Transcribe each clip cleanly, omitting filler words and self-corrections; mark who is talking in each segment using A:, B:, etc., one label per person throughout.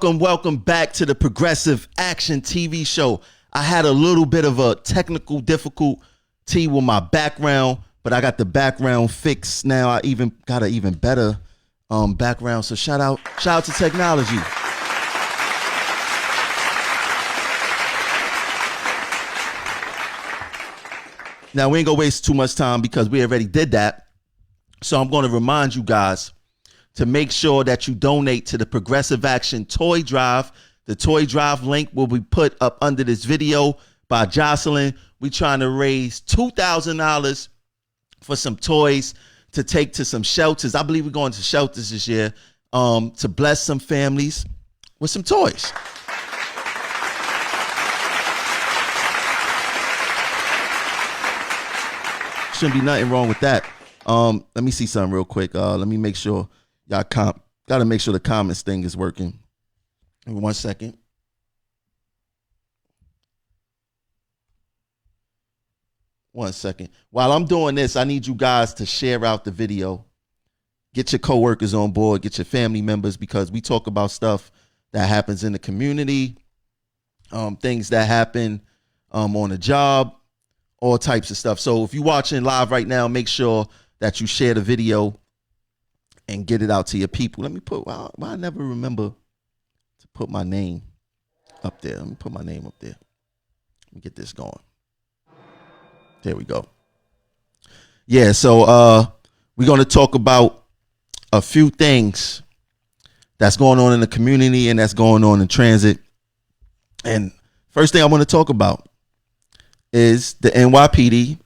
A: Welcome back to the Progressive Action TV show. I had a little bit of a technical difficulty with my background, but I got the background fixed now. I even got an even better background. So shout out to technology. Now we ain't gonna waste too much time because we already did that. So I'm gonna remind you guys to make sure that you donate to the Progressive Action Toy Drive. The Toy Drive link will be put up under this video by Jocelyn. We're trying to raise $2,000 for some toys to take to some shelters. I believe we're going to shelters this year to bless some families with some toys. Shouldn't be nothing wrong with that. Let me see something real quick. Let me make sure. Y'all gotta make sure the comments thing is working. 1 second. While I'm doing this, I need you guys to share out the video. Get your coworkers on board, get your family members, because we talk about stuff that happens in the community, things that happen on the job, all types of stuff. So if you're watching live right now, make sure that you share the video and get it out to your people. Let me put, well, I never remember to put my name up there. Let me put my name up there. Let me get this going. There we go. Yeah, so we're going to talk about a few things that's going on in the community and that's going on in transit. And first thing I want to talk about is the NYPD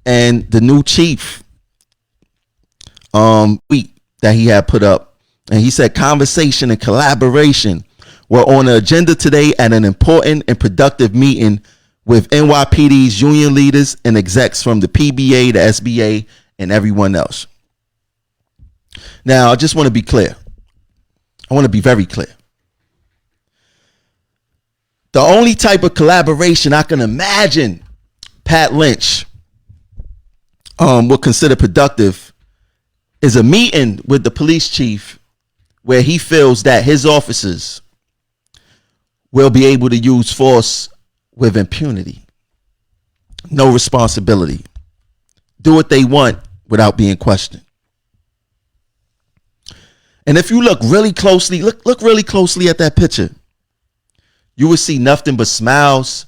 A: and the new chief tweet that he had put up. And he said, conversation and collaboration were on the agenda today at an important and productive meeting with NYPD's union leaders and execs from the PBA, the SBA, and everyone else. Now, I just want to be clear. I want to be very clear. The only type of collaboration I can imagine Pat Lynch would consider productive is a meeting with the police chief where he feels that his officers will be able to use force with impunity, no responsibility, do what they want without being questioned. And if you look really closely, look really closely at that picture, you will see nothing but smiles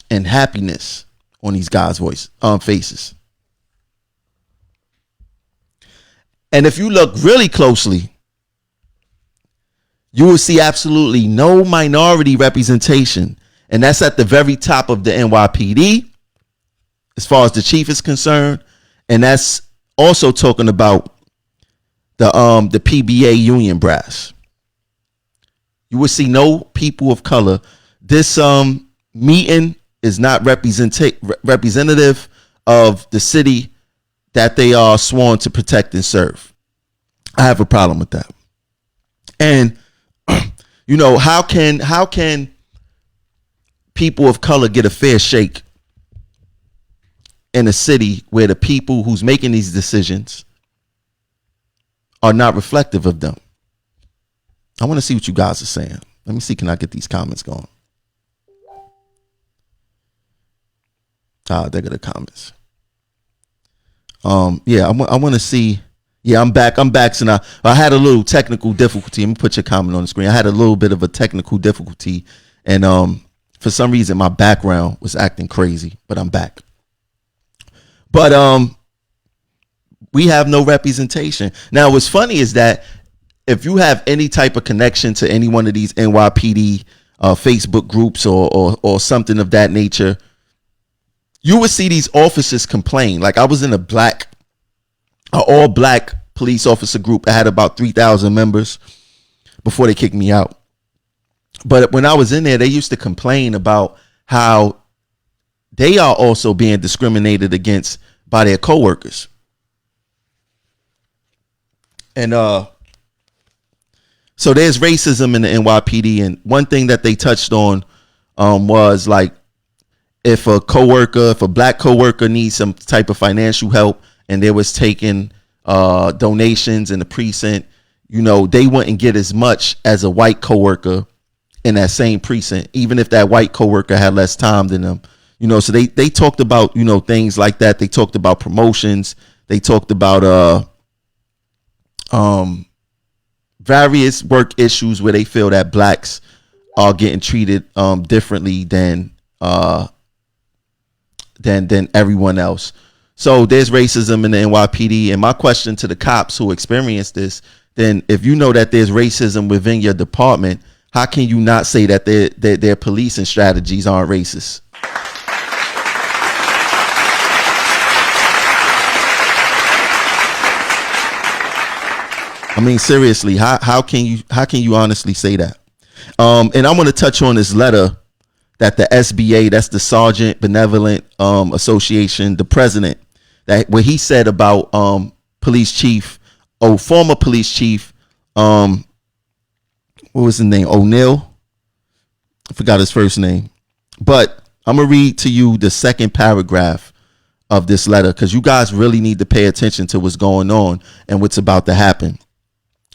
A: and happiness on these guys' faces. And if you look really closely, you will see absolutely no minority representation. And that's at the very top of the NYPD, as far as the chief is concerned. And that's also talking about the PBA union brass. You will see no people of color. This meeting is not representative of the city that they are sworn to protect and serve. I have a problem with that. And you know, how can people of color get a fair shake in a city where the people who's making these decisions are not reflective of them? I want to see what you guys are saying. Let me see, can I get these comments going? There go the comments. Yeah, I want to see. Yeah, I'm back. So now I had a little technical difficulty. Let me put your comment on the screen. I had a little bit of a technical difficulty, and for some reason my background was acting crazy, but I'm back. But we have no representation. Now, what's funny is that if you have any type of connection to any one of these NYPD Facebook groups or something of that nature, you would see these officers complain. Like, I was in an all black police officer group. I had about 3,000 members before they kicked me out. But when I was in there, they used to complain about how they are also being discriminated against by their coworkers. And so there's racism in the NYPD. And one thing that they touched on was, like, if a black coworker needs some type of financial help and they was taking donations in the precinct, you know, they wouldn't get as much as a white coworker in that same precinct, even if that white coworker had less time than them. You know, so they talked about, you know, things like that. They talked about promotions. They talked about various work issues where they feel that blacks are getting treated differently than everyone else. So there's racism in the NYPD. And my question to the cops who experience this, then if you know that there's racism within your department, how can you not say that their policing strategies aren't racist? I mean, seriously, how can you honestly say that? And I want to touch on this letter that the SBA, that's the Sergeant Benevolent Association, the president, that what he said about former police chief, what was his name? O'Neill. I forgot his first name. But I'm gonna read to you the second paragraph of this letter, because you guys really need to pay attention to what's going on and what's about to happen.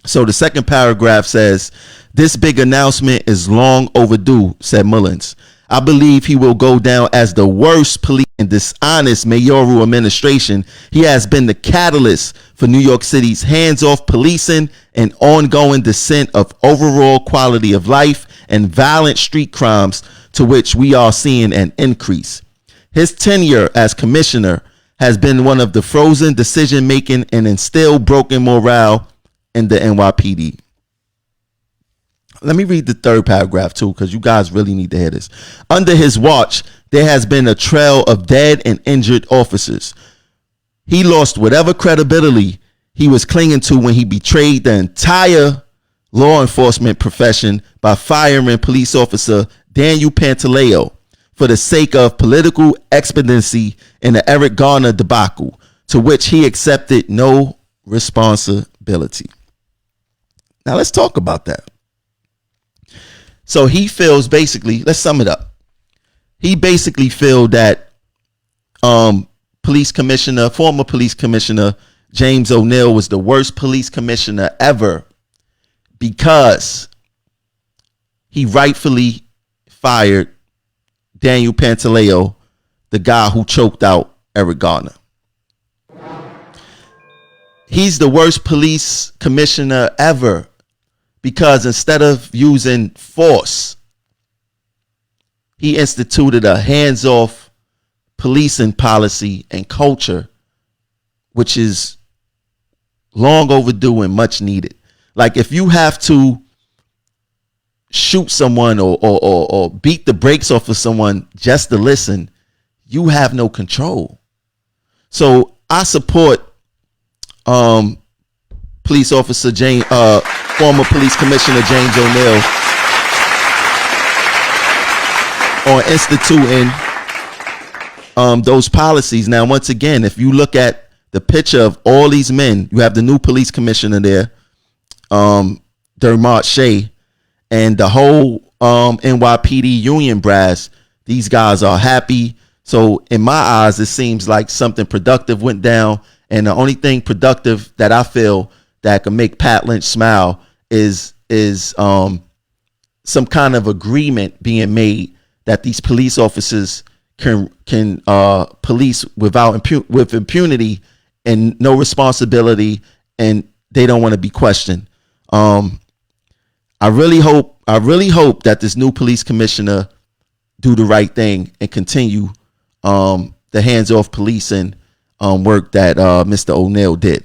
A: So the second paragraph says, "This big announcement is long overdue," said Mullins. "I believe he will go down as the worst police and dishonest mayoral administration. He has been the catalyst for New York City's hands-off policing and ongoing descent of overall quality of life and violent street crimes, to which we are seeing an increase. His tenure as commissioner has been one of the frozen decision-making and instilled broken morale in the NYPD." Let me read the third paragraph too, because you guys really need to hear this. "Under his watch, there has been a trail of dead and injured officers. He lost whatever credibility he was clinging to when he betrayed the entire law enforcement profession by firing police officer Daniel Pantaleo for the sake of political expediency in the Eric Garner debacle, to which he accepted no responsibility." Now let's talk about that. So he feels, basically, let's sum it up. He basically feels that former police commissioner James O'Neill was the worst police commissioner ever, because he rightfully fired Daniel Pantaleo, the guy who choked out Eric Garner. He's the worst police commissioner ever, because instead of using force, he instituted a hands-off policing policy and culture, which is long overdue and much needed. Like, if you have to shoot someone or beat the brakes off of someone just to listen, you have no control. So I support police officer former police commissioner James O'Neill on instituting those policies. Now, once again, if you look at the picture of all these men, you have the new police commissioner there, Dermot Shea, and the whole NYPD union brass. These guys are happy. So in my eyes, it seems like something productive went down. And the only thing productive that I feel that can make Pat Lynch smile is some kind of agreement being made that these police officers can police with impunity and no responsibility, and they don't want to be questioned. I really hope that this new police commissioner do the right thing and continue the hands-off policing work that Mr. O'Neill did.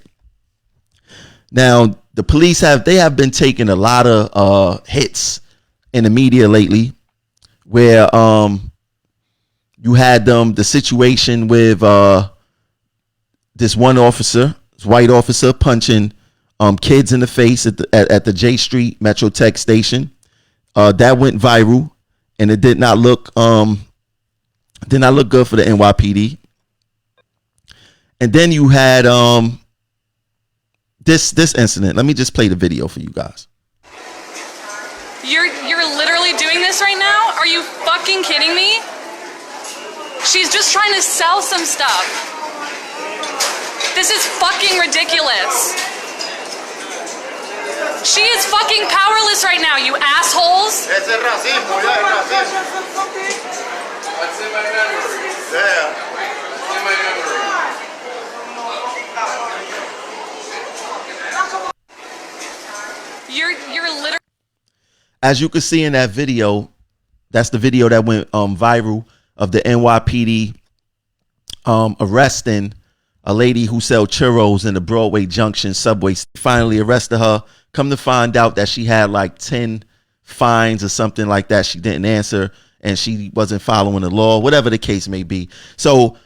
A: Now, the police have been taking a lot of hits in the media lately, where you had the situation with this one officer, this white officer, punching kids in the face at the J Street Metro Tech station. That went viral, and it did not look good for the NYPD. And then you had this incident. Let me just play the video for you guys.
B: You're literally doing this right now? Are you fucking kidding me? She's just trying to sell some stuff. This is fucking ridiculous. She is fucking powerless right now, you assholes.
C: That's in my memory. Yeah. In my memory.
B: You're literally.
A: As you can see in that video, that's the video that went viral of the NYPD arresting a lady who sold churros in the Broadway Junction subway. Finally arrested her. Come to find out that she had like 10 fines or something like that. She didn't answer, and she wasn't following the law, whatever the case may be. So,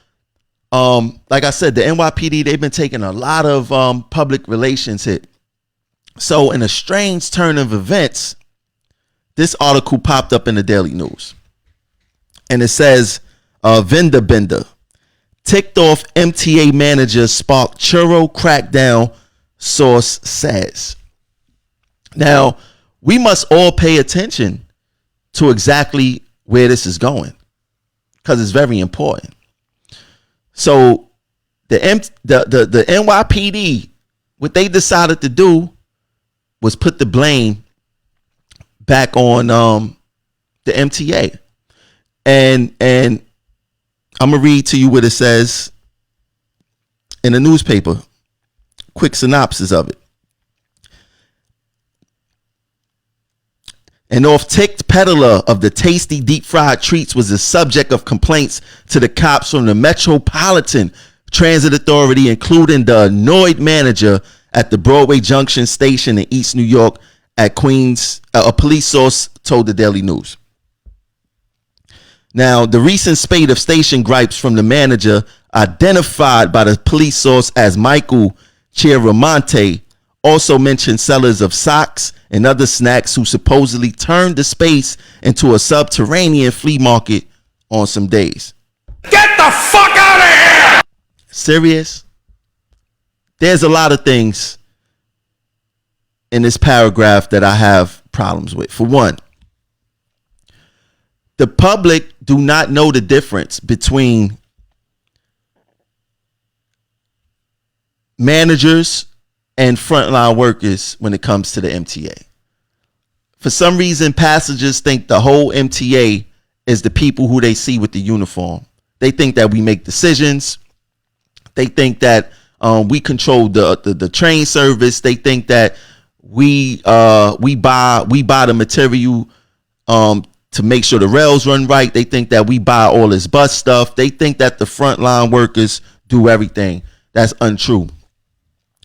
A: like I said, the NYPD, they've been taking a lot of public relations hit. So in a strange turn of events, this article popped up in the Daily News. And it says, vendor bender. Ticked off MTA manager sparked churro crackdown, source says. Now, we must all pay attention to exactly where this is going, because it's very important. So the NYPD, what they decided to do was put the blame back on the MTA. And I'm gonna read to you what it says in the newspaper. Quick synopsis of it. An off-ticked peddler of the tasty deep-fried treats was the subject of complaints to the cops from the Metropolitan Transit Authority, including the annoyed manager at the Broadway Junction station in East New York at Queens. A police source told the Daily News. Now, the recent spate of station gripes from the manager, identified by the police source as Michael Chiaramonte, also mentioned sellers of socks and other snacks who supposedly turned the space into a subterranean flea market on some days.
C: Get the fuck out of here!
A: Serious? There's a lot of things in this paragraph that I have problems with. For one, the public do not know the difference between managers and frontline workers when it comes to the MTA. For some reason, passengers think the whole MTA is the people who they see with the uniform. They think that we make decisions. They think that we control the train service. They think that we buy the material to make sure the rails run right. They think that we buy all this bus stuff. They think that the frontline workers do everything. That's untrue.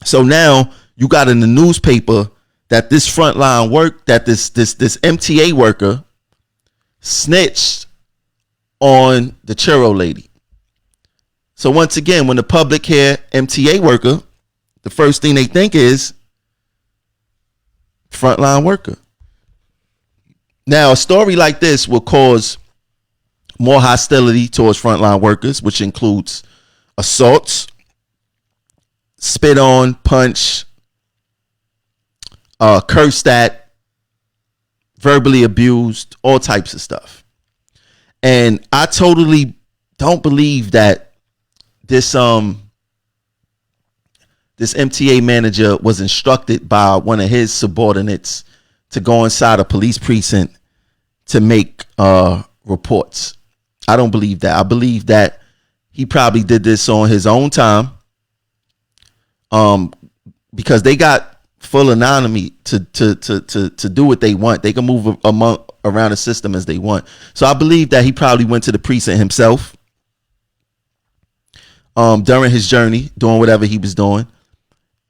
A: So now you got in the newspaper that this frontline work, that this MTA worker snitched on the churro lady. So once again, when the public hear MTA worker, the first thing they think is frontline worker. Now, a story like this will cause more hostility towards frontline workers, which includes assaults, spit on, punch, cursed at, verbally abused, all types of stuff. And I totally don't believe that this MTA manager was instructed by one of his subordinates to go inside a police precinct to make reports. I don't believe that. I believe that he probably did this on his own time, because they got full anonymity to do what they want. They can move around the system as they want. So I believe that he probably went to the precinct himself during his journey, doing whatever he was doing,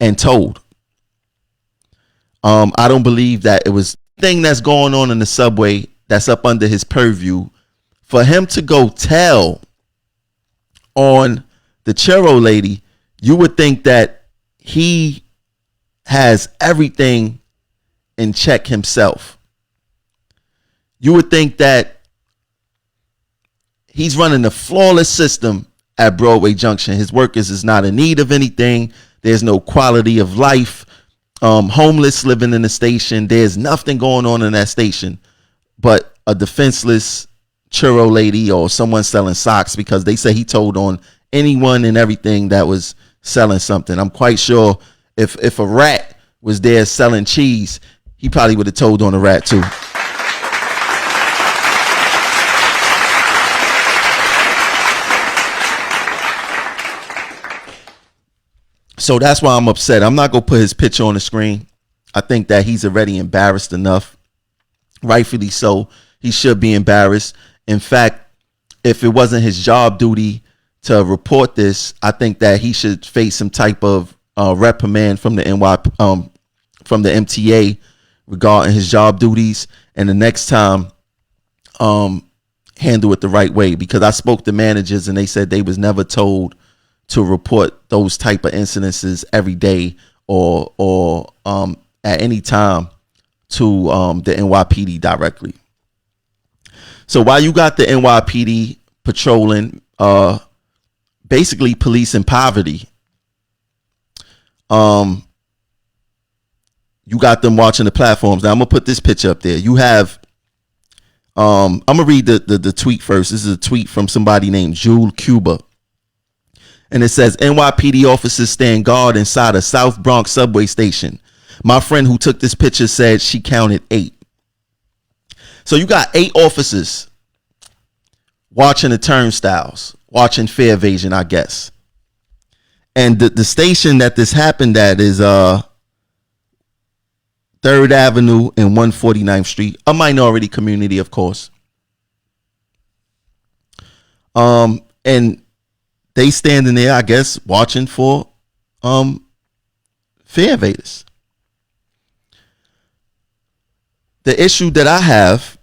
A: and told. I don't believe that it was thing that's going on in the subway that's up under his purview for him to go tell on the churro lady. You would think that he has everything in check himself. You would think that he's running a flawless system at Broadway Junction. His workers is not in need of anything. There's no quality of life. Homeless living in the station. There's nothing going on in that station but a defenseless churro lady or someone selling socks, because they say he told on anyone and everything that was selling something. I'm quite sure if a rat was there selling cheese, he probably would have told on a rat too. So that's why I'm upset. I'm not going to put his picture on the screen. I think that he's already embarrassed enough. Rightfully so. He should be embarrassed. In fact, if it wasn't his job duty to report this, I think that he should face some type of reprimand from the from the MTA regarding his job duties. And the next time, handle it the right way, because I spoke to managers and they said they was never told to report those type of incidences every day or at any time to the NYPD directly. So while you got the NYPD patrolling, basically policing poverty, you got them watching the platforms. Now I'm gonna put this picture up there. You have, I'm gonna read the tweet first. This is a tweet from somebody named Jules Cuba. And it says, NYPD officers stand guard inside a South Bronx subway station. My friend who took this picture said she counted 8. So you got 8 officers watching the turnstiles, watching fare evasion, I guess. And the station that this happened at is 3rd Avenue and 149th Street, a minority community, of course. And they standing there, I guess, watching for fare evaders. The issue that I have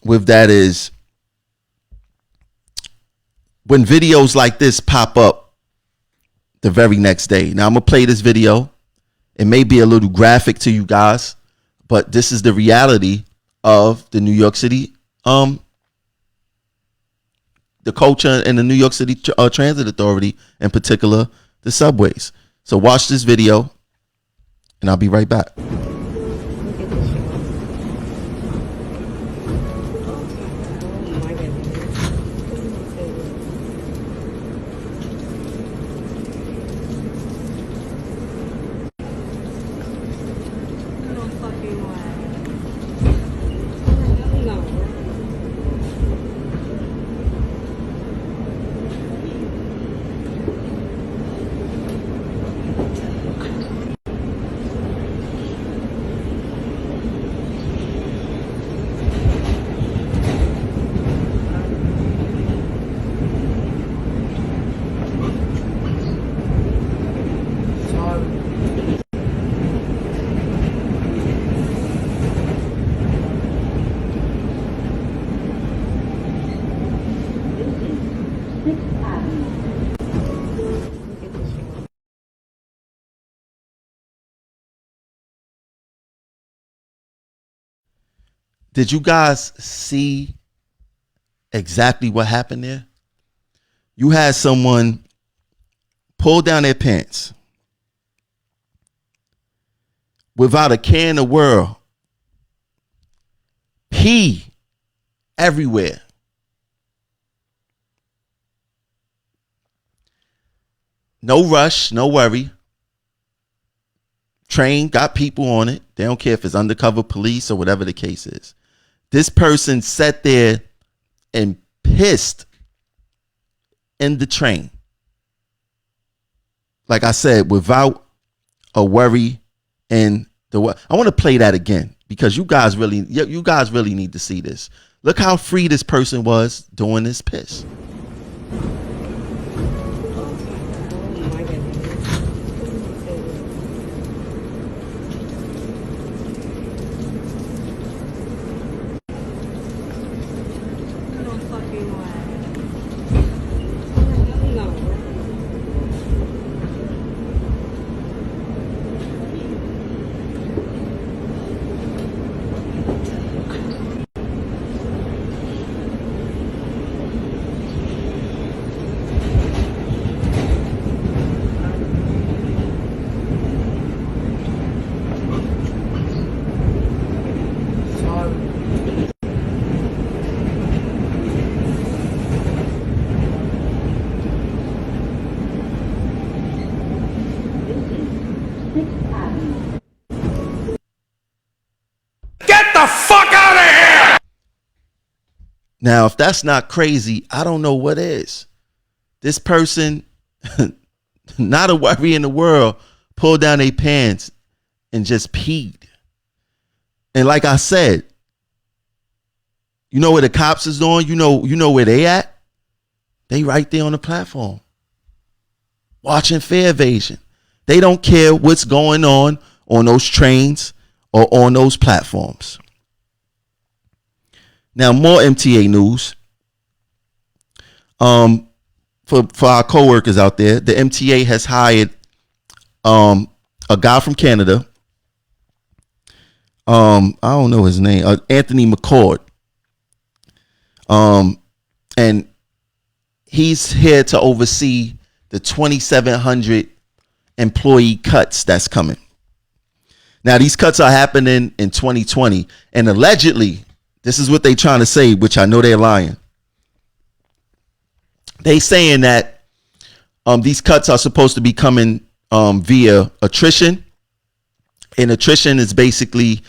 A: with that is when videos like this pop up the very next day. Now I'm gonna play this video. It may be a little graphic to you guys, but this is the reality of the New York City, the culture in the New York City Transit Authority, in particular, the subways. So watch this video and I'll be right back. Did you guys see exactly what happened there? You had someone pull down their pants without a care in the world, pee everywhere. No rush, no worry. Train got people on it. They don't care if it's undercover police or whatever the case is. This person sat there and pissed in the train. Like I said, without a worry in the way. I want to play that again because you guys really need to see this. Look how free this person was doing this piss.
C: Get the fuck out of here!
A: Now, if that's not crazy, I don't know what is. This person, not a worry in the world, pulled down their pants and just peed. And like I said, you know where the cops is doing? You know where they at? They right there on the platform. Watching fare evasion. They don't care what's going on those trains or on those platforms. Now, more MTA news. For our coworkers out there, the MTA has hired a guy from Canada. I don't know his name. Anthony McCord. And he's here to oversee the 2,700 employee cuts that's coming. Now, these cuts are happening in 2020, and allegedly, this is what they're trying to say, which I know they're lying. They saying that these cuts are supposed to be coming via attrition, and attrition is basically,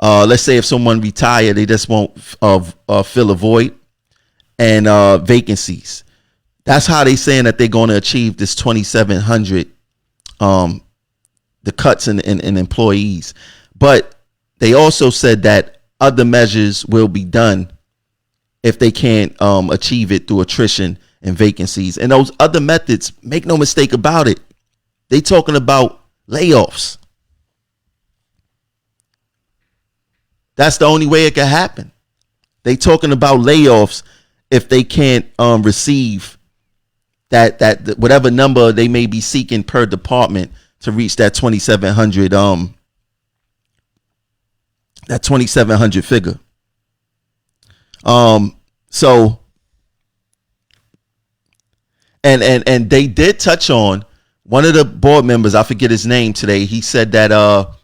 A: let's say if someone retired, they just won't fill a void, and vacancies. That's how they saying that they're going to achieve this 2,700, the cuts in employees. But they also said that other measures will be done if they can't achieve it through attrition and vacancies. And those other methods, make no mistake about it, they talking about layoffs. That's the only way it can happen. They talking about layoffs if they can't receive that whatever number they may be seeking per department to reach that 2,700 that 2,700 figure. So and they did touch on one of the board members, I forget his name today. He said that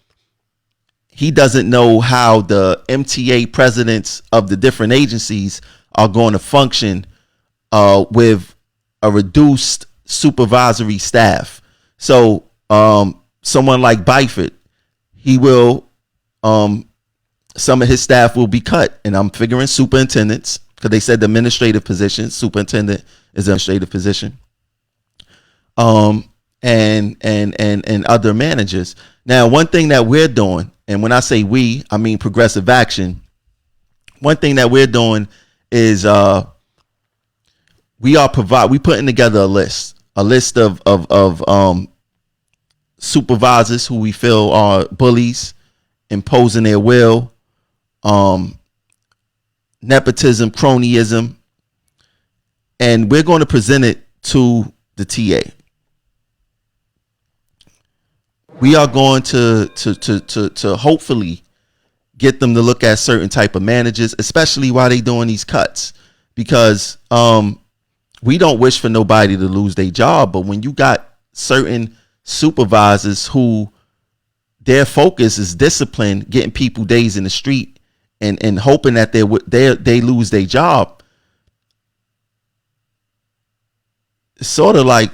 A: he doesn't know how the MTA presidents of the different agencies are going to function with a reduced supervisory staff. So someone like Byford, he will some of his staff will be cut, and I'm figuring superintendents, because they said the administrative position, superintendent is an administrative position, and other managers. Now, one thing that we're doing, and when I say we, I mean Progressive Action. One thing that we're doing is we putting together a list of supervisors who we feel are bullies, imposing their will, nepotism, cronyism, and we're going to present it to the TA. We are going to hopefully get them to look at certain type of managers, especially while they doing these cuts, because we don't wish for nobody to lose their job. But when you got certain supervisors who their focus is discipline, getting people days in the street and hoping that they lose their job, it's sort of like,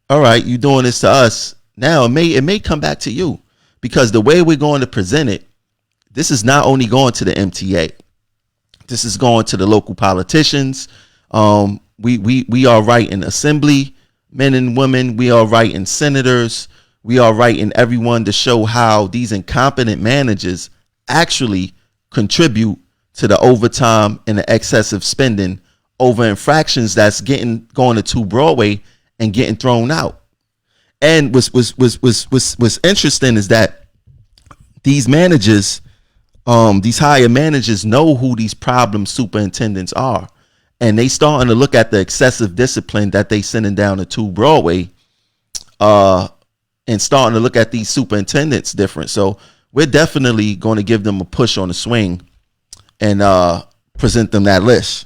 A: all right, you doing this to us. Now it may come back to you, because the way we're going to present it, this is not only going to the MTA. This is going to the local politicians. We are writing assembly, men and women. We are writing senators. We are writing everyone to show how these incompetent managers actually contribute to the overtime and the excessive spending over infractions that's going to 2 Broadway and getting thrown out. And what's interesting is that these managers, these higher managers, know who these problem superintendents are, and they starting to look at the excessive discipline that they sending down to 2 Broadway, and starting to look at these superintendents different. So we're definitely going to give them a push on the swing and present them that list.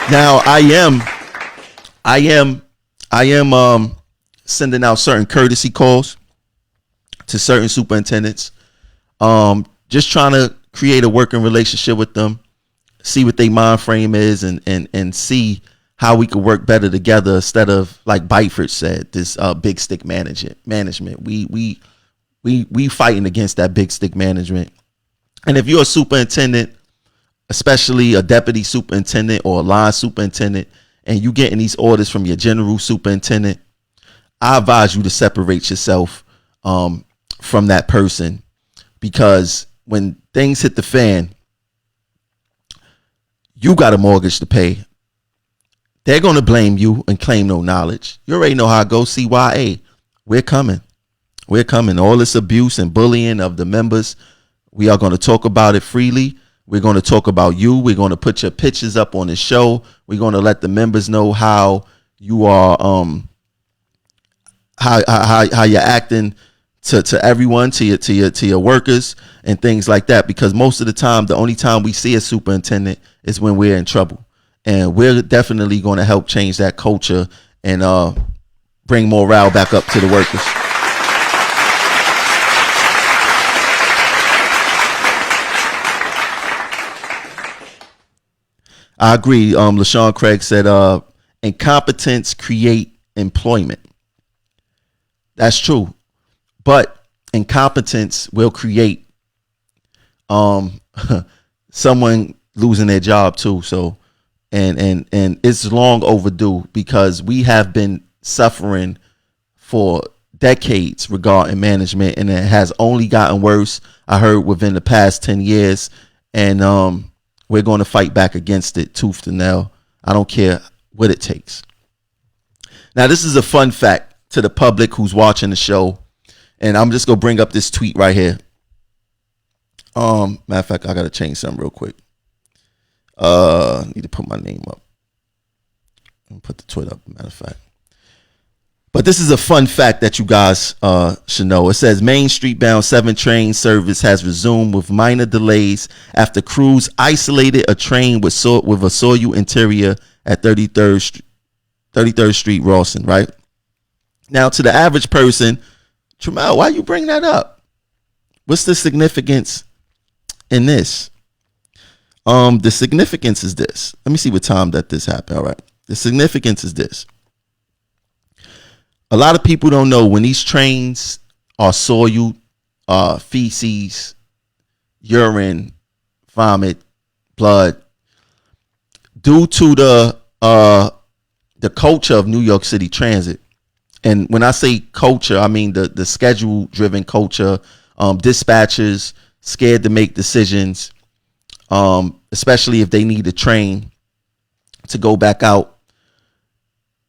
A: Now I am sending out certain courtesy calls to certain superintendents, just trying to create a working relationship with them, see what their mind frame is, and see how we could work better together instead of, like Byford said, this big stick management. We fighting against that big stick management. And if you're a superintendent, especially a deputy superintendent or a line superintendent, and you getting these orders from your general superintendent, I advise you to separate yourself from that person, because when things hit the fan, you got a mortgage to pay. They're going to blame you and claim no knowledge. You already know how it goes. CYA, we're coming. We're coming. All this abuse and bullying of the members, we are going to talk about it freely. We're going to talk about you. We're going to put your pictures up on the show. We're going to let the members know how you are, how you're acting to everyone, to your workers and things like that. Because most of the time, the only time we see a superintendent is when we're in trouble, and we're definitely going to help change that culture and bring morale back up to the workers. I agree. LaShawn Craig said, incompetence create employment. That's true. But incompetence will create someone losing their job too. So, and it's long overdue, because we have been suffering for decades regarding management, and it has only gotten worse. I heard within the past 10 years, and we're going to fight back against it tooth and nail. I don't care what it takes. Now, this is a fun fact to the public who's watching the show, and I'm just going to bring up this tweet right here. Matter of fact, I got to change something real quick. Need to put my name up. Put the tweet up, matter of fact. But this is a fun fact that you guys should know. It says Main Street bound 7 train service has resumed with minor delays after crews isolated a train with a soil interior at 33rd Street, Rawson, right? Now, to the average person, Trammell, why you bring that up? What's the significance in this? The significance is this. Let me see what time that this happened. All right. The significance is this. A lot of people don't know, when these trains are soiled, feces, urine, vomit, blood, due to the culture of New York City Transit. And when I say culture, I mean the schedule-driven culture. Dispatchers scared to make decisions, especially if they need a train to go back out.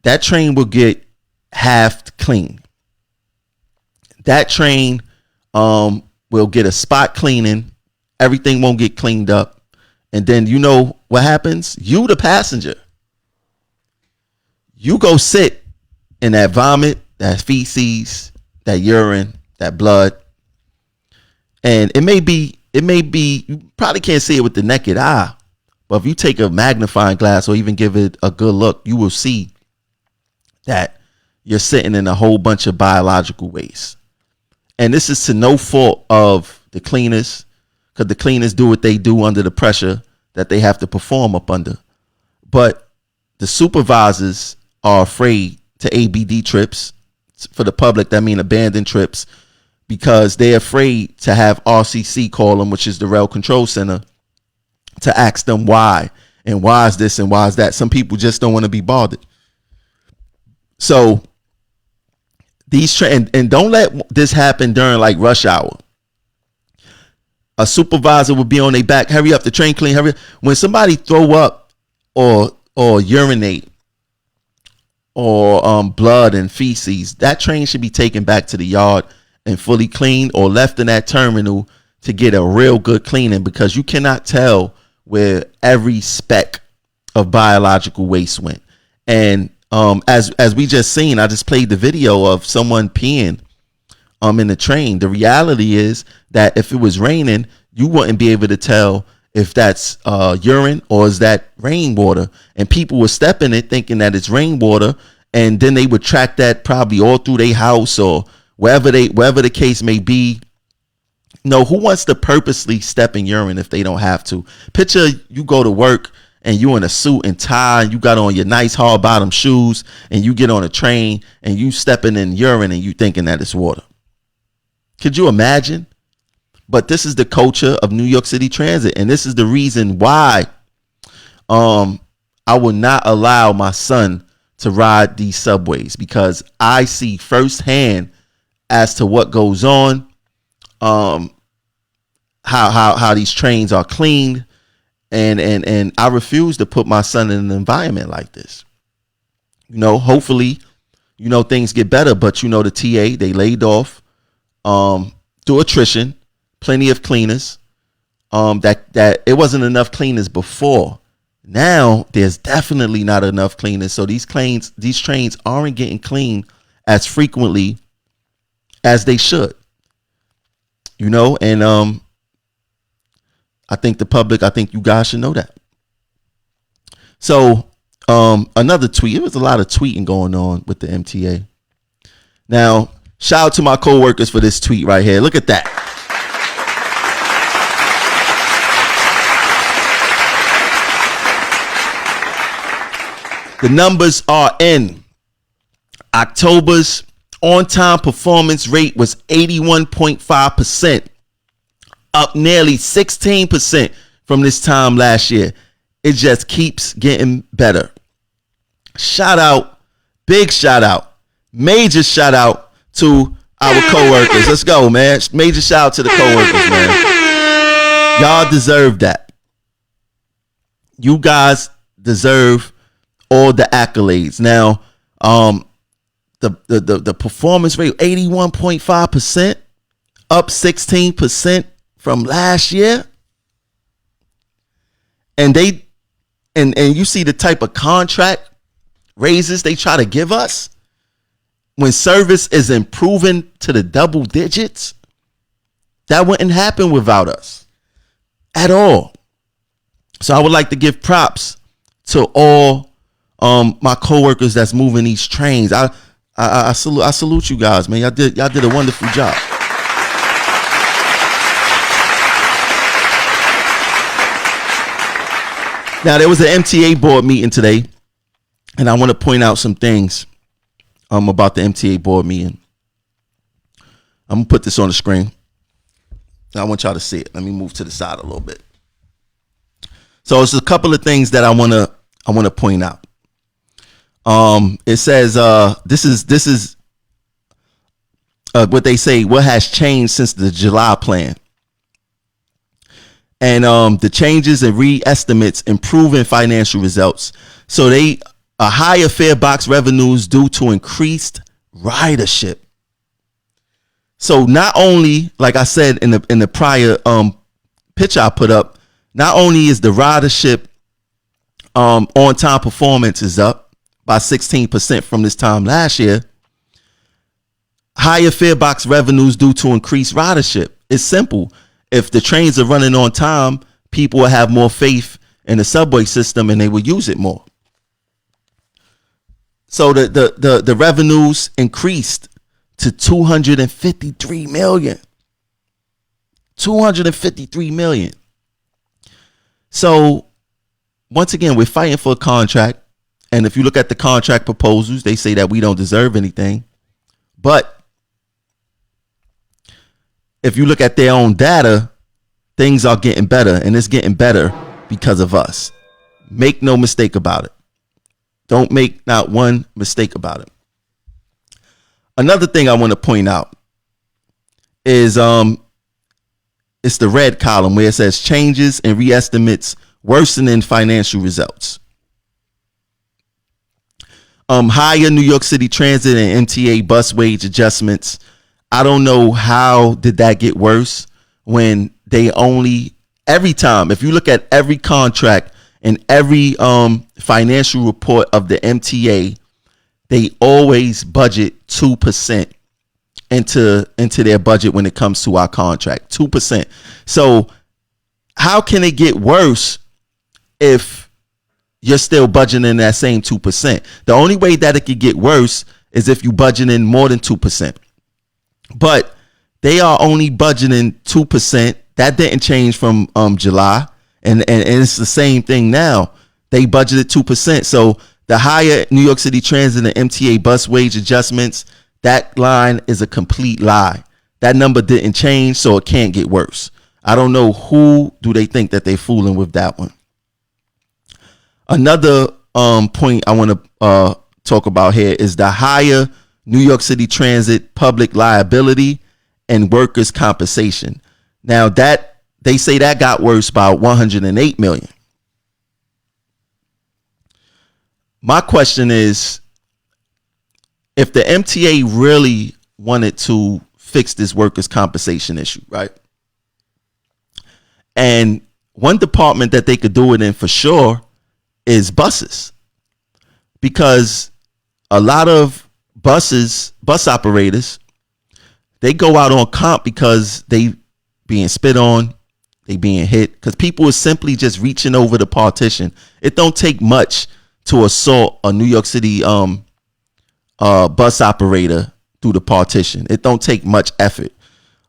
A: That train will get half clean. That train will get a spot cleaning. Everything won't get cleaned up. And then you know what happens? You, the passenger, you go sit in that vomit, that feces, that urine, that blood. And it may be, you probably can't see it with the naked eye, but if you take a magnifying glass or even give it a good look, you will see that you're sitting in a whole bunch of biological waste. And this is to no fault of the cleaners, because the cleaners do what they do under the pressure that they have to perform up under. But the supervisors are afraid to ABD trips. For the public, that mean abandoned trips, because they're afraid to have RCC call them, which is the Rail Control Center, to ask them why, and why is this and why is that. Some people just don't want to be bothered. So these and don't let this happen during like rush hour. A supervisor would be on their back, hurry up, the train clean, hurry up. When somebody throw up or urinate or blood and feces, that train should be taken back to the yard and fully cleaned, or left in that terminal to get a real good cleaning, because you cannot tell where every speck of biological waste went. And as we just seen, I just played the video of someone peeing in the train. The reality is that if it was raining, you wouldn't be able to tell if that's urine or is that rainwater. And people were stepping it thinking that it's rainwater, and then they would track that probably all through their house or wherever the case may be. No, who wants to purposely step in urine if they don't have to? Picture you go to work and you in a suit and tie and you got on your nice hard bottom shoes and you get on a train and you stepping in urine and you thinking that it's water. Could you imagine? But this is the culture of New York City Transit, and this is the reason why I will not allow my son to ride these subways, because I see firsthand as to what goes on, how these trains are cleaned, and I refuse to put my son in an environment like this. Hopefully, things get better, but the TA, they laid off through attrition, plenty of cleaners. That it wasn't enough cleaners before. Now there's definitely not enough cleaners, so these trains aren't getting cleaned as frequently as they should. And I think you guys should know that. So another tweet. It was a lot of tweeting going on with the MTA. Now, shout out to my coworkers for this tweet right here. Look at that. The numbers are in. October's on-time performance rate was 81.5%, up nearly 16% from this time last year. It just keeps getting better. Shout out, big shout out, major shout out to our coworkers. Let's go, man. Major shout out to the coworkers, man. Y'all deserve that. You guys deserve all the accolades. Now, the performance rate, 81.5%, up 16% from last year. And you see the type of contract raises they try to give us when service is improving to the double digits. That wouldn't happen without us at all. So I would like to give props to all my coworkers that's moving these trains. I salute you guys, man. Y'all did a wonderful job. Now, there was an MTA board meeting today, and I want to point out some things about the MTA board meeting. I'm gonna put this on the screen. I want y'all to see it. Let me move to the side a little bit. So it's a couple of things that I want to point out. It says this is what they say, what has changed since the July plan. And the changes and re-estimates improving financial results. So they higher fare box revenues due to increased ridership. So not only, like I said in the prior picture I put up, not only is the ridership on time performance is up by 16% from this time last year, higher fare box revenues due to increased ridership. It's simple. If the trains are running on time, people will have more faith in the subway system and they will use it more. So the revenues increased to 253 million. 253 million. So once again, we're fighting for a contract. And if you look at the contract proposals, they say that we don't deserve anything. But if you look at their own data, things are getting better, and it's getting better because of us. Make no mistake about it. Don't make not one mistake about it. Another thing I want to point out is it's the red column where it says changes and reestimates worsening financial results. Higher New York City Transit and MTA bus wage adjustments. I don't know how did that get worse when they only, every time, if you look at every contract and every financial report of the MTA, they always budget 2% into their budget when it comes to our contract. 2%. So how can it get worse if you're still budgeting that same 2%? The only way that it could get worse is if you budget in more than 2%. But they are only budgeting 2%. That didn't change from July. And it's the same thing now. They budgeted 2%. So the higher New York City Transit and MTA bus wage adjustments, that line is a complete lie. That number didn't change, so it can't get worse. I don't know who do they think that they're fooling with that one. Another point I want to talk about here is the higher New York City Transit public liability and workers' compensation. Now that they say that got worse by 108 million. My question is, if the MTA really wanted to fix this workers' compensation issue, right? And one department that they could do it in for sure is buses, because a lot of bus operators, they go out on comp because they being spit on, they being hit, because people are simply just reaching over the partition. It don't take much to assault a New York City bus operator through the partition. It don't take much effort.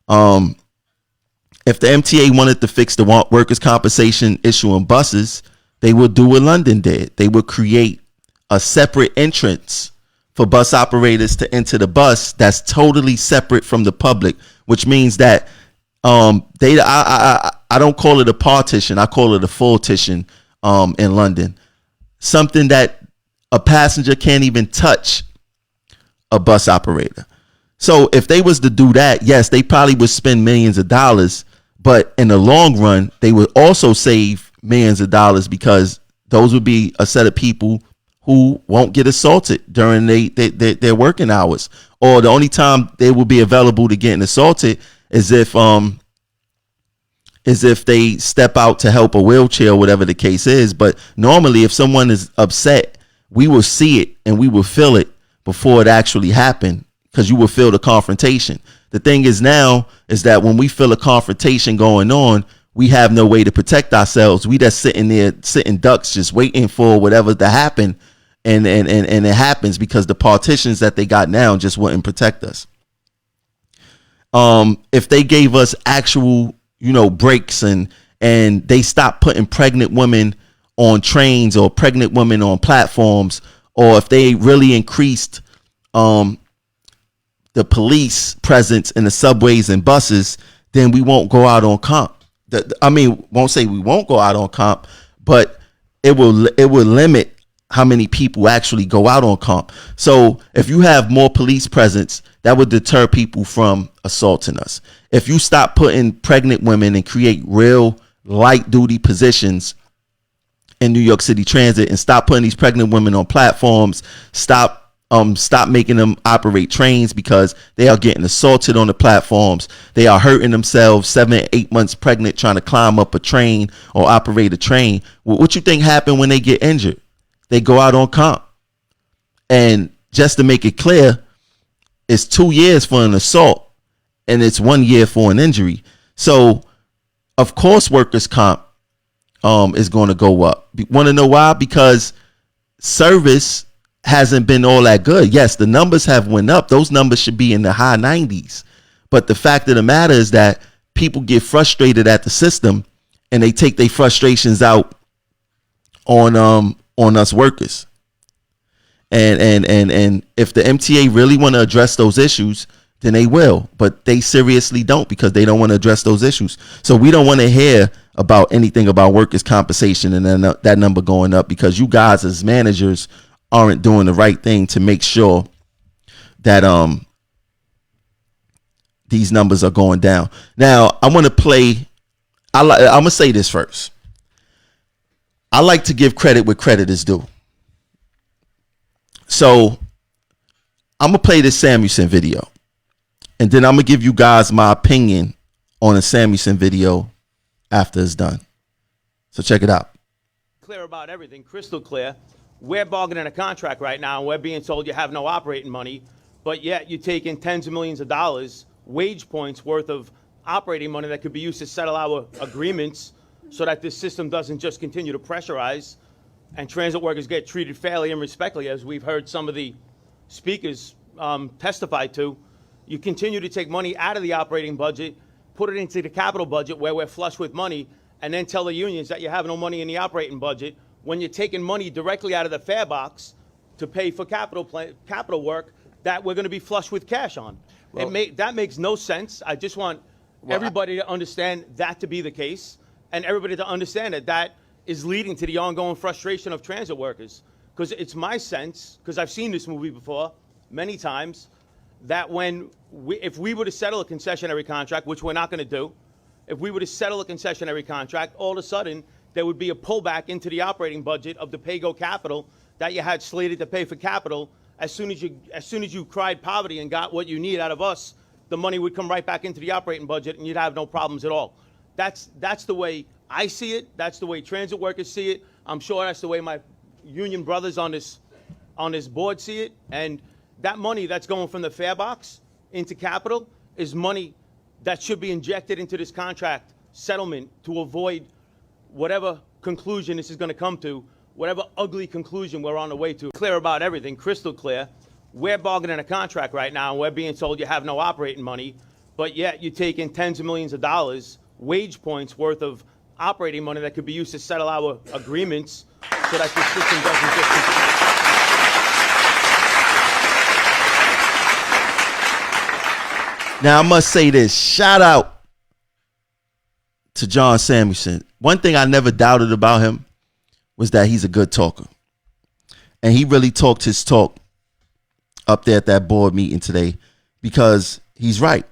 A: If the MTA wanted to fix the workers' compensation issue on buses, they would do what London did. They would create a separate entrance for bus operators to enter the bus that's totally separate from the public, which means that I don't call it a partition. I call it a full-tition in London. Something that a passenger can't even touch a bus operator. So if they was to do that, yes, they probably would spend millions of dollars, but in the long run, they would also save millions of dollars, because those would be a set of people who won't get assaulted during their working hours, or the only time they will be available to getting assaulted is if they step out to help a wheelchair or whatever the case is. But normally, if someone is upset, we will see it and we will feel it before it actually happened, because you will feel the confrontation. The thing is now is that when we feel a confrontation going on, we have no way to protect ourselves. We just sitting there, sitting ducks, just waiting for whatever to happen. And it happens because the partitions that they got now just wouldn't protect us. If they gave us actual, breaks and they stopped putting pregnant women on trains or pregnant women on platforms, or if they really increased the police presence in the subways and buses, then we won't go out on comp. Won't say we won't go out on comp, but it will limit how many people actually go out on comp. So if you have more police presence, that would deter people from assaulting us. If you stop putting pregnant women and create real light duty positions in New York City Transit, and stop putting these pregnant women on platforms, stop making them operate trains because they are getting assaulted on the platforms. They are hurting themselves 7 or 8 months pregnant trying to climb up a train or operate a train. What you think happened when they get injured? They go out on comp. And just to make it clear, it's 2 years for an assault and it's 1 year for an injury. So of course workers' comp is going to go up. Want to know why? Because service hasn't been all that good. Yes, the numbers have went up. Those numbers should be in the high 90s. But the fact of the matter is that people get frustrated at the system and they take their frustrations out on us workers. And if the MTA really want to address those issues, then they will. But they seriously don't, because they don't want to address those issues. So we don't want to hear about anything about workers' compensation and then that number going up, because you guys as managers aren't doing the right thing to make sure that these numbers are going down. Now, I want to play. I'm going to say this first. I like to give credit where credit is due. So I'm going to play this Samuelson video, and then I'm going to give you guys my opinion on a Samuelson video after it's done. So check it out.
D: Clear about everything, crystal clear. We're bargaining a contract right now, and we're being told you have no operating money, but yet you're taking tens of millions of dollars, wage points worth of operating money that could be used to settle our agreements so that this system doesn't just continue to pressurize and transit workers get treated fairly and respectfully, as we've heard some of the speakers testify to. You continue to take money out of the operating budget, put it into the capital budget where we're flush with money, and then tell the unions that you have no money in the operating budget when you're taking money directly out of the fare box to pay for capital work that we're going to be flush with cash on. Well, that makes no sense. I just want everybody to understand that to be the case, and everybody to understand that that is leading to the ongoing frustration of transit workers. Because it's my sense, because I've seen this movie before many times, that if we were to settle a concessionary contract, which we're not going to do, if we were to settle a concessionary contract, all of a sudden there would be a pullback into the operating budget of the pay-go capital that you had slated to pay for capital. As soon as you cried poverty and got what you need out of us, the money would come right back into the operating budget and you'd have no problems at all. That's the way I see it. That's the way transit workers see it. I'm sure that's the way my union brothers on this board see it. And that money that's going from the fare box into capital is money that should be injected into this contract settlement to avoid whatever conclusion this is going to come to, whatever ugly conclusion we're on the way to. Clear about everything, crystal clear. We're bargaining a contract right now, and we're being told you have no operating money, but yet you're taking tens of millions of dollars, wage points worth of operating money that could be used to settle our agreements so that the system doesn't just continue.
A: Now, I must say this. Shout out to John Samuelson. One thing I never doubted about him was that he's a good talker. And he really talked his talk up there at that board meeting today, because he's right.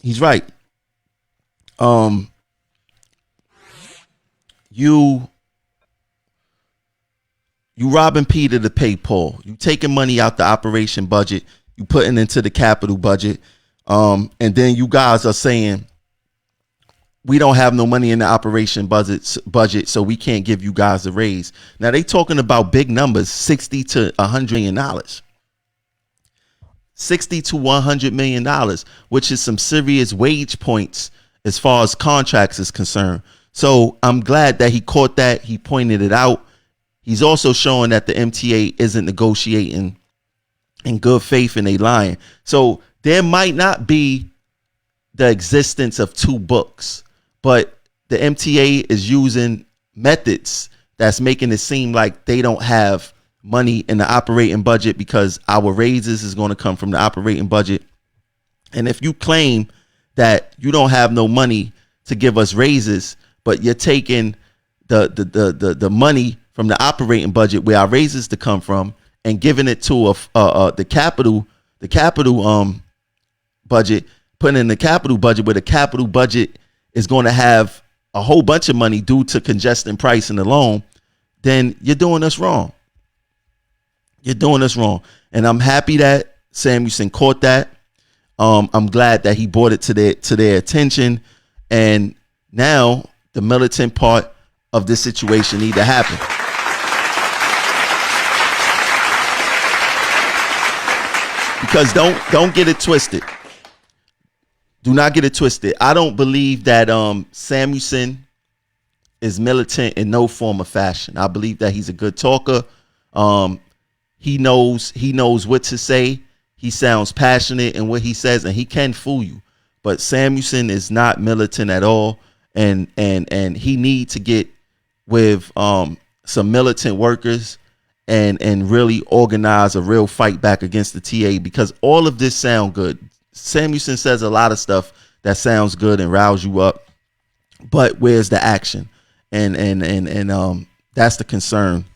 A: He's right. You robbing Peter to pay Paul. You taking money out the operation budget, you putting into the capital budget, and then you guys are saying we don't have no money in the operation budget, so we can't give you guys a raise. Now they talking about big numbers, $60 to $100 million. $60 to $100 million, which is some serious wage points as far as contracts is concerned. So I'm glad that he caught that. He pointed it out. He's also showing that the MTA isn't negotiating in good faith and they lying. So there might not be the existence of two books, but the MTA is using methods that's making it seem like they don't have money in the operating budget because our raises is going to come from the operating budget. And if you claim that you don't have no money to give us raises, but you're taking the money from the operating budget where our raises to come from and giving it to the capital budget, putting in the capital budget where the capital budget is going to have a whole bunch of money due to congestion pricing alone, then you're doing us wrong. You're doing us wrong. And I'm happy that Samuelson caught that. I'm glad that he brought it to their attention. And now the militant part of this situation need to happen. because don't get it twisted. Do not get it twisted. I don't believe that Samuelson is militant in no form or fashion. I believe that he's a good talker. He knows what to say. He sounds passionate in what he says, and he can fool you. But Samuelson is not militant at all, and he needs to get with some militant workers and really organize a real fight back against the TA, because all of this sound good. Samuelson says a lot of stuff that sounds good and riles you up, but where's the action? And that's the concern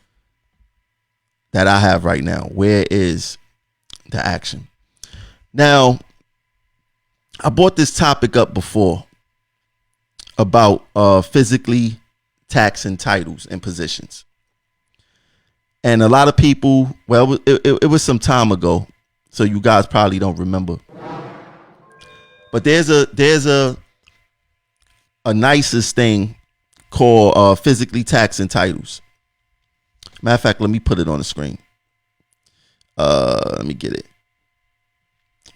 A: that I have right now. Where is the action? Now, I brought this topic up before about physically taxing titles and positions. And a lot of people, well, it was some time ago, so you guys probably don't remember. But there's a nicest thing called physically taxing titles. Matter of fact, let me put it on the screen. Let me get it.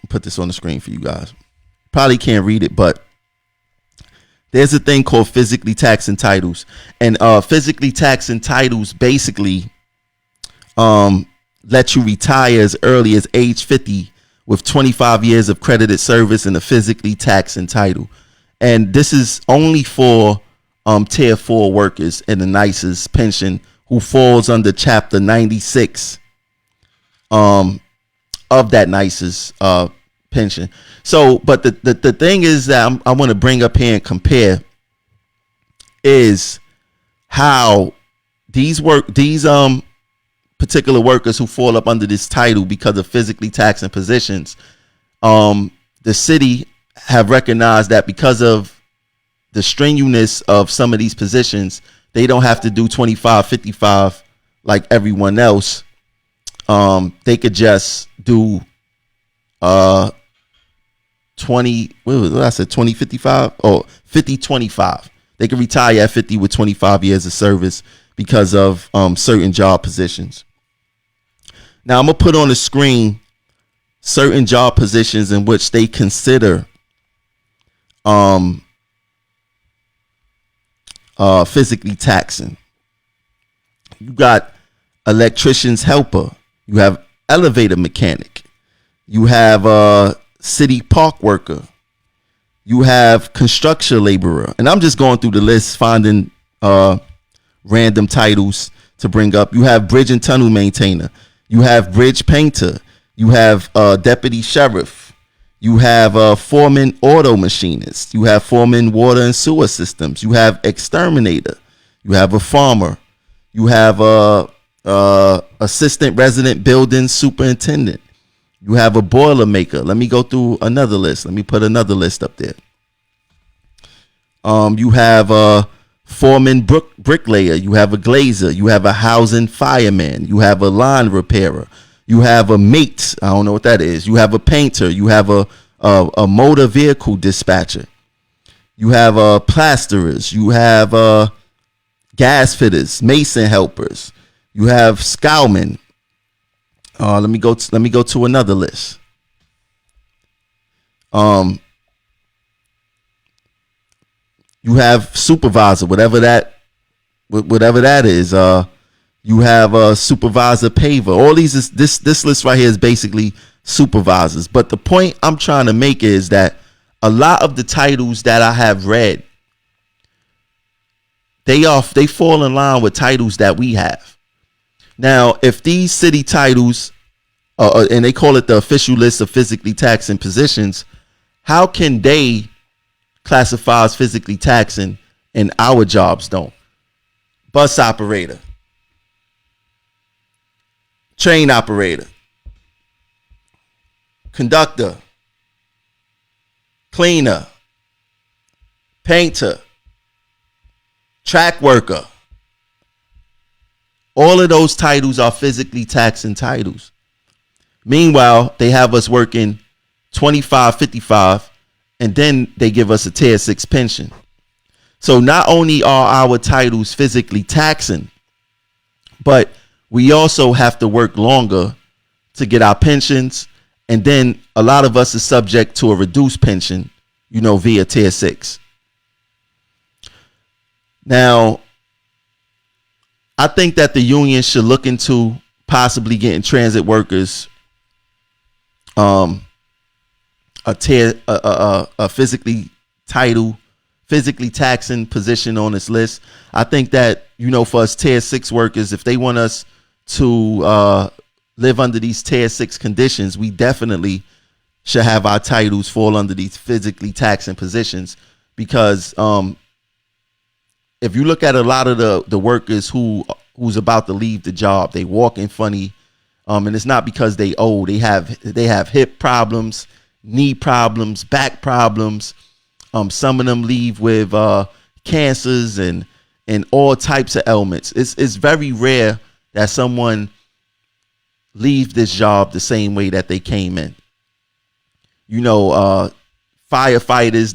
A: Put this on the screen for you guys. Probably can't read it, but there's a thing called physically taxing titles. And physically taxing titles basically let you retire as early as age 50 with 25 years of credited service in a physically taxing title. And this is only for tier 4 workers in the nicest pension who falls under chapter 96 of that nicest pension. So, but the thing is that I want to bring up here and compare is how these particular workers who fall up under this title because of physically taxing positions, the city have recognized that because of the strenuousness of some of these positions, they don't have to do 25-55 like everyone else. They could just do 20-55 or 50-25. They could retire at 50 with 25 years of service because of certain job positions. Now I'm gonna put on the screen certain job positions in which they consider physically taxing. You got electrician's helper. You have elevator mechanic. You have city park worker. You have construction laborer. And I'm just going through the list, finding random titles to bring up. You have bridge and tunnel maintainer. You have bridge painter. You have deputy sheriff. You have foreman auto machinist. You have foreman water and sewer systems. You have exterminator. You have a farmer. You have assistant resident building superintendent. You have a boiler maker. Let me go through another list. Let me put another list up there. You have a foreman bricklayer. You have a glazer. You have a housing fireman. You have a line repairer. You have a mate. I don't know what that is. You have a painter. You have a motor vehicle dispatcher. You have plasterers. You have gas fitters, mason helpers. You have scowmen. Let me go to another list. You have supervisor, whatever that is. You have a supervisor paver. All these this list right here is basically supervisors. But the point I'm trying to make is that a lot of the titles that I have read, they fall in line with titles that we have. Now, if these city titles, and they call it the official list of physically taxing positions, how can they classify as physically taxing and our jobs don't? Bus operator, train operator, conductor, cleaner, painter, track worker. All of those titles are physically taxing titles. Meanwhile, they have us working 25-55, and then they give us a tier 6 pension. So not only are our titles physically taxing, but we also have to work longer to get our pensions And then a lot of us is subject to a reduced pension, via tier 6. Now, I think that the union should look into possibly getting transit workers a physically taxing position on this list. I think that, for us tier 6 workers, if they want us to live under these tier 6 conditions, we definitely should have our titles fall under these physically taxing positions. Because if you look at a lot of the workers who's about to leave the job, they walking funny, and it's not because they old. They have hip problems, knee problems, back problems. Some of them leave with cancers and all types of ailments. It's very rare that someone leave this job the same way that they came in. Firefighters,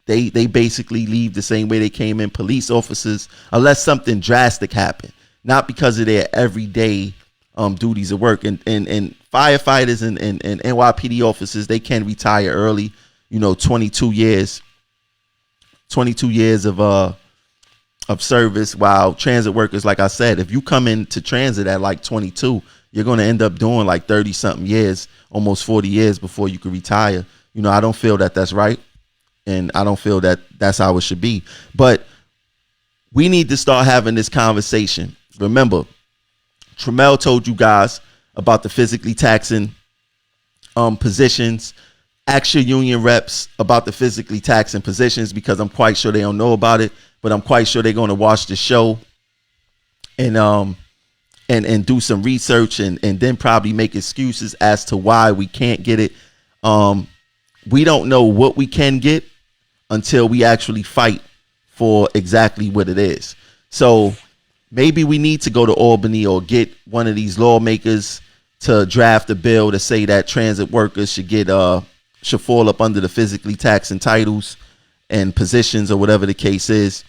A: they basically leave the same way they came in. Police officers, unless something drastic happened, not because of their everyday duties of work. And firefighters and NYPD officers, they can retire early. 22 years of service. While transit workers, like I said, if you come into transit at like 22, you're going to end up doing like 30 something years, almost 40 years before you could retire. I don't feel that that's right. And I don't feel that that's how it should be. But we need to start having this conversation. Remember, Tramel told you guys about the physically taxing positions. Ask your union reps about the physically taxing positions, because I'm quite sure they don't know about it, but I'm quite sure they're going to watch the show and do some research and then probably make excuses as to why we can't get it. We don't know what we can get until we actually fight for exactly what it is. So maybe we need to go to Albany or get one of these lawmakers to draft a bill to say that transit workers should fall up under the physically taxing titles and positions, or whatever the case is,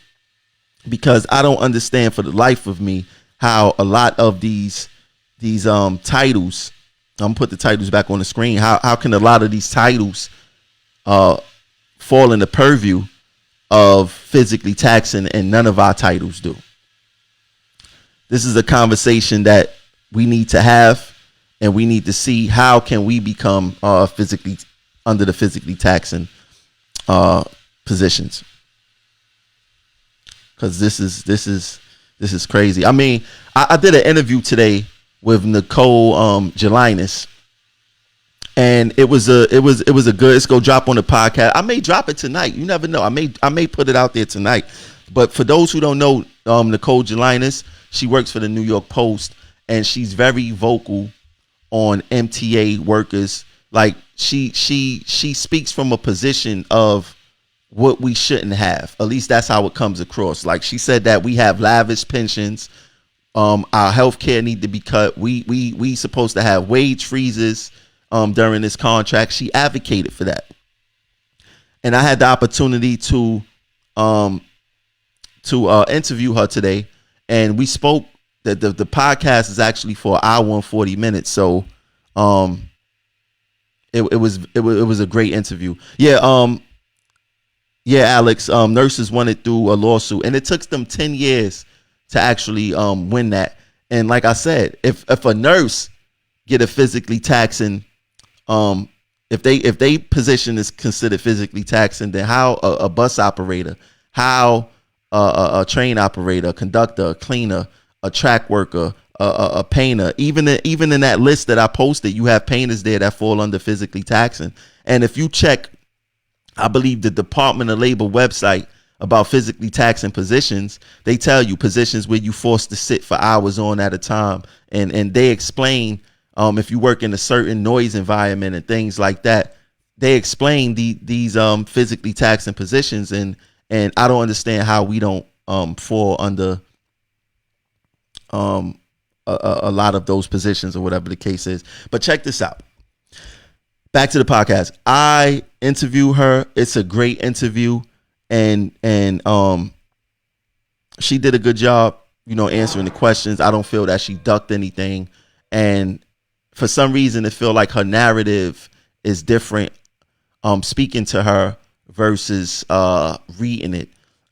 A: because I don't understand for the life of me how a lot of these titles, I'm gonna put the titles back on the screen. How can a lot of these titles fall in the purview of physically taxing and none of our titles do? This is a conversation that we need to have, and we need to see how can we become physically under the physically taxing positions, because this is crazy. I mean, I did an interview today with Nicole Jelinas, and it was a good. It's gonna drop on the podcast. I may drop it tonight. You never know. I may put it out there tonight. But for those who don't know, Nicole Jelinas, she works for the New York Post, and she's very vocal on MTA workers. Like she speaks from a position of what we shouldn't have. At least that's how it comes across. Like she said that we have lavish pensions. Our health care need to be cut. We supposed to have wage freezes during this contract. She advocated for that. And I had the opportunity to interview her today, and we spoke. That the podcast is actually for an hour and 40 minutes. So it was a great interview. Yeah, Alex, nurses wanted through a lawsuit, and it took them 10 years to actually win that. And like I said, if a nurse get a physically taxing, if they position is considered physically taxing, then how a bus operator, how a train operator, a conductor, a cleaner, a track worker, a painter, even in that list that I posted, you have painters there that fall under physically taxing. And if you check, I believe the Department of Labor website about physically taxing positions, they tell you positions where you forced to sit for hours on at a time, and they explain if you work in a certain noise environment and things like that, they explain these physically taxing positions, and I don't understand how we don't fall under a lot of those positions, or whatever the case is. But check this out. Back to the podcast. I interview her. It's a great interview, and she did a good job, answering the questions. I don't feel that she ducked anything. And for some reason it feel like her narrative is different speaking to her versus reading it.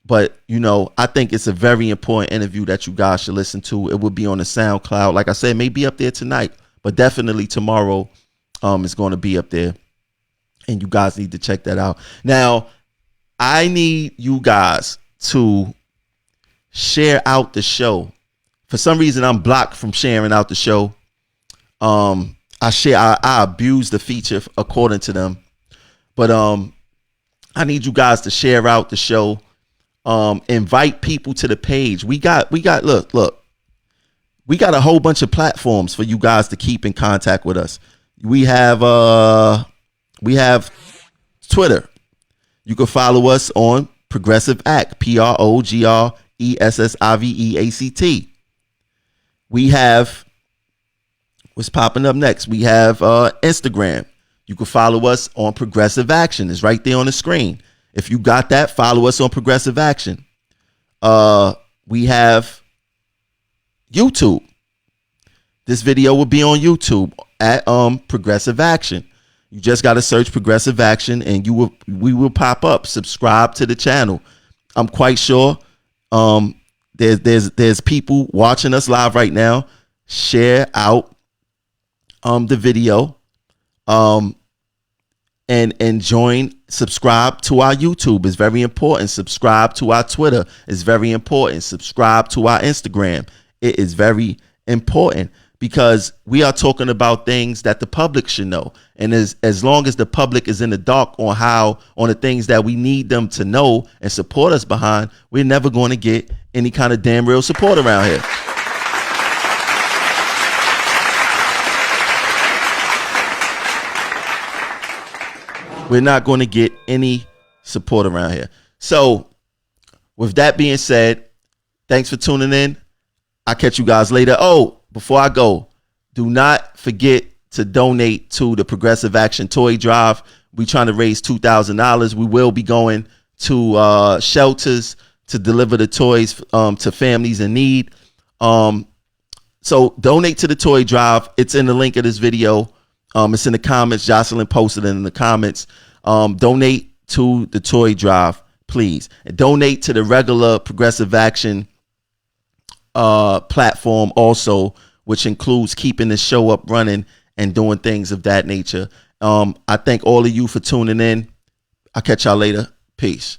A: But, you know, I think it's a very important interview that you guys should listen to. It will be on the SoundCloud. Like I said, it may be up there tonight, but definitely tomorrow it's going to be up there. And you guys need to check that out. Now, I need you guys to share out the show. For some reason, I'm blocked from sharing out the show. I abuse the feature according to them. But I need you guys to share out the show. Invite people to the page. We got look. We got a whole bunch of platforms for you guys to keep in contact with us. We have Twitter. You can follow us on Progressive Act, PROGRESSIVEACT. We have, what's popping up next? We have Instagram. You can follow us on Progressive Action. It's right there on the screen. If you got that, follow us on Progressive Action. We have YouTube. This video will be on YouTube at Progressive Action. You just got to search Progressive Action and we will pop up. Subscribe to the channel. I'm quite sure there's people watching us live right now. Share out the video and join, subscribe to our YouTube is very important. Subscribe to our Twitter is very important. Subscribe to our Instagram. It is very important because we are talking about things that the public should know. And as long as the public is in the dark on the things that we need them to know and support us behind, we're never going to get any kind of damn real support around here. We're not going to get any support around here. So with that being said, thanks for tuning in. I'll catch you guys later. Oh, before I go, do not forget to donate to the Progressive Action Toy Drive. We're trying to raise $2,000. We will be going to shelters to deliver the toys to families in need. So donate to the toy drive. It's in the link of this video. It's in the comments. Jocelyn posted it in the comments. Donate to the toy drive, please. And donate to the regular Progressive Action platform also, which includes keeping the show up running and doing things of that nature. I thank all of you for tuning in. I'll catch y'all later. Peace.